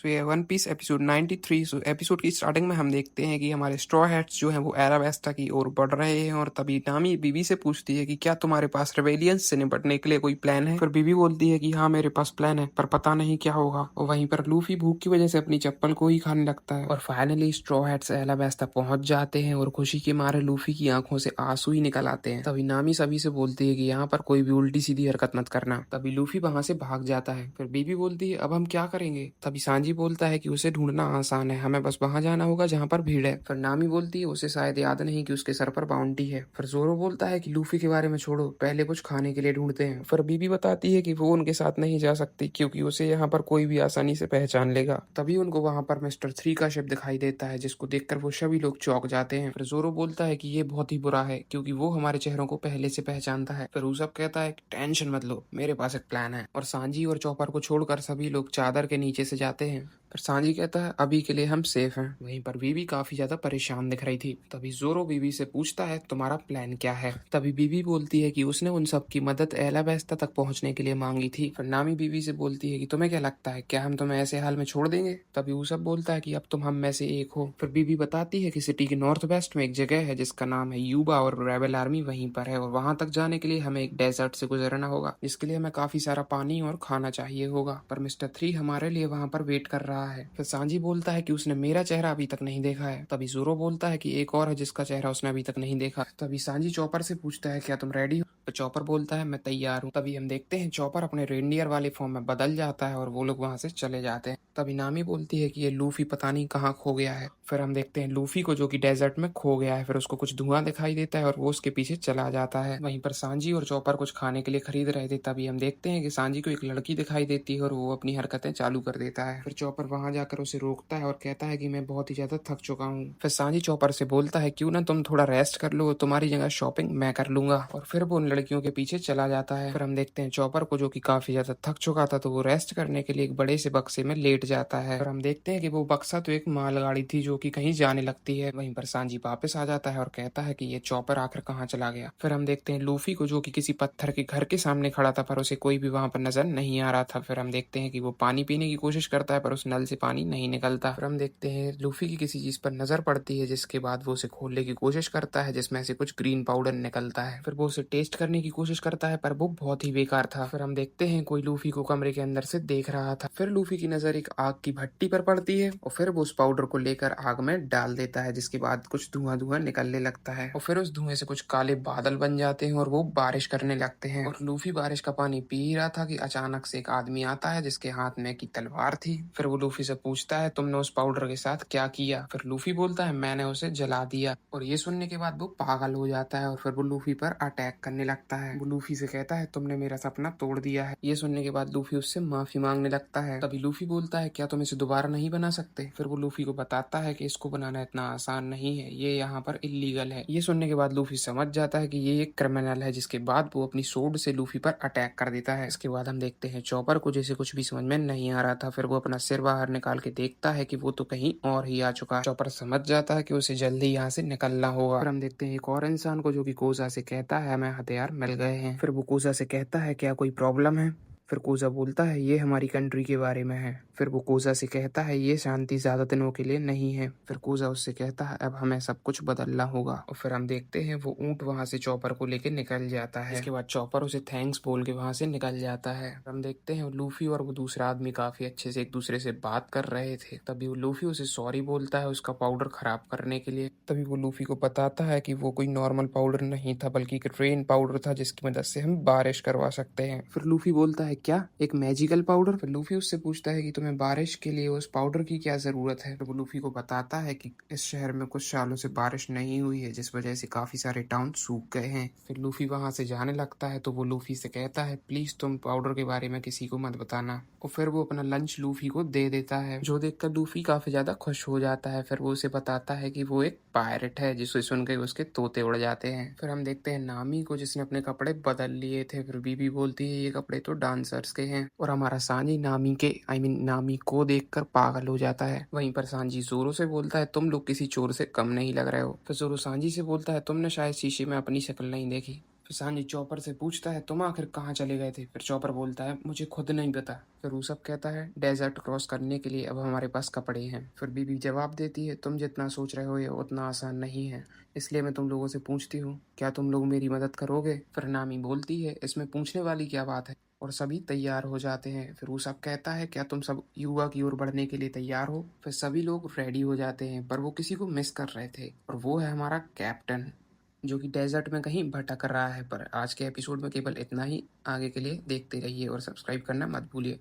सो ये One Piece episode 93। So episode की starting में हम देखते हैं कि हमारे स्ट्रॉ हैट्स जो हैं वो एरावेस्टा की ओर बढ़ रहे हैं और तभी नामी बीबी से पूछती है कि क्या तुम्हारे पास रेबेलियंस से निपटने के लिए कोई प्लान है। फिर बीबी बोलती है कि हाँ मेरे पास प्लान है पर पता नहीं क्या होगा। और वहीं पर लूफी भूख की वजह से अपनी चप्पल को ही खाने लगता है और फाइनली स्ट्रॉ हैट्स एरावेस्टा पहुंच जाते हैं और खुशी के मारे लूफी की आंखों से आंसू ही निकल आते हैं। तभी नामी सभी से बोलती है कि यहाँ पर कोई भी उल्टी सीधी हरकत मत करना। तभी लूफी वहां से भाग जाता है। फिर बीबी बोलती है अब हम क्या करेंगे। तभी सांजी बोलता है कि उसे ढूंढना आसान है, हमें बस वहां जाना होगा जहां पर भीड़ है। फिर नामी बोलती है उसे शायद याद नहीं कि उसके सर पर बाउंटी है। फिर जोरो बोलता है कि लूफी के बारे में छोड़ो, पहले कुछ खाने के लिए ढूंढते हैं। फिर बीबी बताती है कि वो उनके साथ नहीं जा सकती क्योंकि उसे यहाँ पर कोई भी आसानी से पहचान लेगा। तभी उनको वहां पर मिस्टर 3 का शिप दिखाई देता है जिसको देखकर वो सभी लोग चौंक जाते हैं। फिर जोरो बोलता है कि ये बहुत ही बुरा है क्योंकि वो हमारे चेहरों को पहले से पहचानता है। फिर उसब कहता है टेंशन मत लो, मेरे पास एक प्लान है। और सांजी और चॉपर को छोड़कर सभी लोग चादर के नीचे से जाते हैं। पर सांजी कहता है अभी के लिए हम सेफ हैं। वहीं पर बीबी काफी ज्यादा परेशान दिख रही थी। तभी जोरो बीबी से पूछता है तुम्हारा प्लान क्या है। तभी बीबी बोलती है कि उसने उन सब की मदद एलाबेस्ता तक पहुंचने के लिए मांगी थी। फिर नामी बीबी से बोलती है कि तुम्हें क्या लगता है, क्या हम तुम्हें ऐसे हाल में छोड़ देंगे। तभी उसब बोलता है कि अब तुम हम में से एक हो। फिर बीबी बताती है कि सिटी के नॉर्थ वेस्ट में एक जगह है जिसका नाम है यूबा और रेबल आर्मी वहीं पर है और वहां तक जाने के लिए हमें एक डेजर्ट से गुजरना होगा जिसके लिए हमें काफी सारा पानी और खाना चाहिए होगा। पर मिस्टर 3 हमारे लिए वहां पर वेट कर रहा है। फिर सांजी बोलता है कि उसने मेरा चेहरा अभी तक नहीं देखा है। तभी जोरो बोलता है कि एक और है जिसका चेहरा उसने अभी तक नहीं देखा। तभी सांजी चॉपर से पूछता है क्या तुम रेडी हो। तो चॉपर बोलता है मैं तैयार हूँ। तभी हम देखते हैं चॉपर अपने रेनडियर वाले फॉर्म में बदल जाता है और वो लोग वहां से चले जाते हैं। तभी नामी बोलती है कि ये लूफी पता नहीं कहाँ खो गया है। फिर हम देखते हैं लूफी को जो कि डेजर्ट में खो गया है। फिर उसको कुछ धुआं दिखाई देता है और वो उसके पीछे चला जाता है। वहीं पर सांजी और चॉपर कुछ खाने के लिए खरीद रहे थे। तभी हम देखते हैं कि सांजी को एक लड़की दिखाई देती है और वो अपनी हरकतें चालू कर देता है। फिर चॉपर वहां जाकर उसे रोकता है और कहता है कि मैं बहुत ही ज्यादा थक चुका हूँ। फिर सांजी चॉपर से बोलता है क्यों ना तुम थोड़ा रेस्ट कर लो, तुम्हारी जगह शॉपिंग मैं कर लूंगा। और फिर वो उन लड़कियों के पीछे चला जाता है। फिर हम देखते हैं चॉपर को जो कि काफी ज्यादा थक चुका था तो वो रेस्ट करने के लिए एक बड़े से बक्से में लेट जाता है। फिर हम देखते हैं कि वो बक्सा तो एक मालगाड़ी थी जो कि कहीं जाने लगती है। वहीं पर सांजी वापस आ जाता है और कहता है कि ये चॉपर आखिर कहाँ चला गया। फिर हम देखते हैं लूफी को जो कि किसी पत्थर के घर के सामने खड़ा था पर उसे कोई भी वहां पर नजर नहीं आ रहा था। फिर हम देखते हैं कि वो पानी पीने की कोशिश करता है पर उस नल से पानी नहीं निकलता। फिर हम देखते हैं लूफी की किसी चीज पर नजर पड़ती है जिसके बाद वो उसे खोलने की कोशिश करता है जिसमें से कुछ ग्रीन पाउडर निकलता है। फिर वो उसे टेस्ट करने की कोशिश करता है पर वो बहुत ही बेकार था। फिर हम देखते हैं कोई लूफी को कमरे के अंदर से देख रहा था। फिर लूफी की नजर एक आग की भट्टी पर पड़ती है और फिर वो उस पाउडर को लेकर आग में डाल देता है जिसके बाद कुछ धुआं धुआं निकलने लगता है और फिर उस धुएं से कुछ काले बादल बन जाते हैं और वो बारिश करने लगते हैं। और लूफी बारिश का पानी पी ही रहा था कि अचानक से एक आदमी आता है जिसके हाथ में की तलवार थी। फिर वो लूफी से पूछता है तुमने उस पाउडर के साथ क्या किया। फिर लूफी बोलता है मैंने उसे जला दिया। और ये सुनने के बाद वो पागल हो जाता है और फिर वो लूफी पर अटैक करने लगता है। वो लूफी से कहता है तुमने मेरा सपना तोड़ दिया है। ये सुनने के बाद लूफी उससे माफी मांगने लगता है। तभी लूफी बोलता है क्या तुम इसे दोबारा नहीं बना सकते। फिर वो लूफी को बताता है कि इसको बनाना इतना आसान नहीं है, ये यहाँ पर इलीगल है। ये सुनने के बाद लूफी समझ जाता है कि ये एक क्रिमिनल है जिसके बाद वो अपनी सोर्ड से लूफी पर अटैक कर देता है। इसके बाद हम देखते हैं चॉपर को जैसे कुछ भी समझ में नहीं आ रहा था। फिर वो अपना सिर बाहर निकाल के देखता है कि वो तो कहीं और ही आ चुका। चॉपर समझ जाता है कि उसे जल्दी यहाँ से निकलना होगा। फिर हम देखते हैं एक और इंसान को जो कि कोजा से कहता है हमें हथियार मिल गए हैं। फिर वो कोजा से कहता है क्या कोई प्रॉब्लम है। फिर कोजा बोलता है ये हमारी कंट्री के बारे में है। फिर वो कोजा से कहता है ये शांति ज्यादा दिनों के लिए नहीं है। फिर कोजा उससे कहता है अब हमें सब कुछ बदलना होगा। और फिर हम देखते हैं वो ऊंट वहां से चॉपर को लेके निकल जाता है। इसके बाद चॉपर उसे थैंक्स बोल के वहां से निकल जाता है। हम देखते हैं लूफी और वो दूसरा आदमी काफी अच्छे से एक दूसरे से बात कर रहे थे। तभी वो लूफी उसे सॉरी बोलता है उसका पाउडर खराब करने के लिए। तभी वो लूफी को बताता है कि वो कोई नॉर्मल पाउडर नहीं था बल्कि एक रेन पाउडर था जिसकी मदद से हम बारिश करवा सकते हैं। फिर लूफी बोलता है क्या एक मैजिकल पाउडर। फिर लूफी उससे पूछता है कि तुम्हें बारिश के लिए उस पाउडर की क्या जरूरत है। तो वो लूफी को बताता है कि इस शहर में कुछ सालों से बारिश नहीं हुई है जिस वजह से काफी सारे टाउन सूख गए हैं। फिर लूफी वहां से जाने लगता है तो वो लूफी से कहता है प्लीज तुम पाउडर के बारे में किसी को मत बताना। और फिर वो अपना लंच लूफी को दे देता है जो देखकर लूफी काफी ज्यादा खुश हो जाता है। फिर वो उसे बताता है कि वो एक पायरेट है जिसे सुन के उसके तोते उड़ जाते हैं। फिर हम देखते हैं नामी को जिसने अपने कपड़े बदल लिए थे। फिर बीबी बोलती है ये कपड़े तो डांसर्स के हैं। और हमारा सांजी नामी के नामी को देखकर पागल हो जाता है। वहीं पर सांजी जोरो से बोलता है तुम लोग किसी चोर से कम नहीं लग रहे हो। फिर जोरो सांजी से बोलता है तुमने शायद शीशे में अपनी शक्ल नहीं देखी। फिर सांजी चॉपर से पूछता है तुम आखिर कहाँ चले गए थे। फिर चॉपर बोलता है मुझे खुद नहीं पता। फिर ऊसप कहता है डेजर्ट क्रॉस करने के लिए अब हमारे पास कपड़े हैं। फिर बीबी जवाब देती है तुम जितना सोच रहे हो ये उतना आसान नहीं है, इसलिए मैं तुम लोगों से पूछती हूँ क्या तुम लोग मेरी मदद करोगे। फिर नामी बोलती है इसमें पूछने वाली क्या बात है, और सभी तैयार हो जाते हैं। फिर ऊसप कहता है क्या तुम सब युवा की ओर बढ़ने के लिए तैयार हो। फिर सभी लोग रेडी हो जाते हैं, पर वो किसी को मिस कर रहे थे, और वो है हमारा कैप्टन, जो कि डेजर्ट में कहीं भटक रहा है। पर आज के एपिसोड में केवल इतना ही। आगे के लिए देखते रहिए और सब्सक्राइब करना मत भूलिए।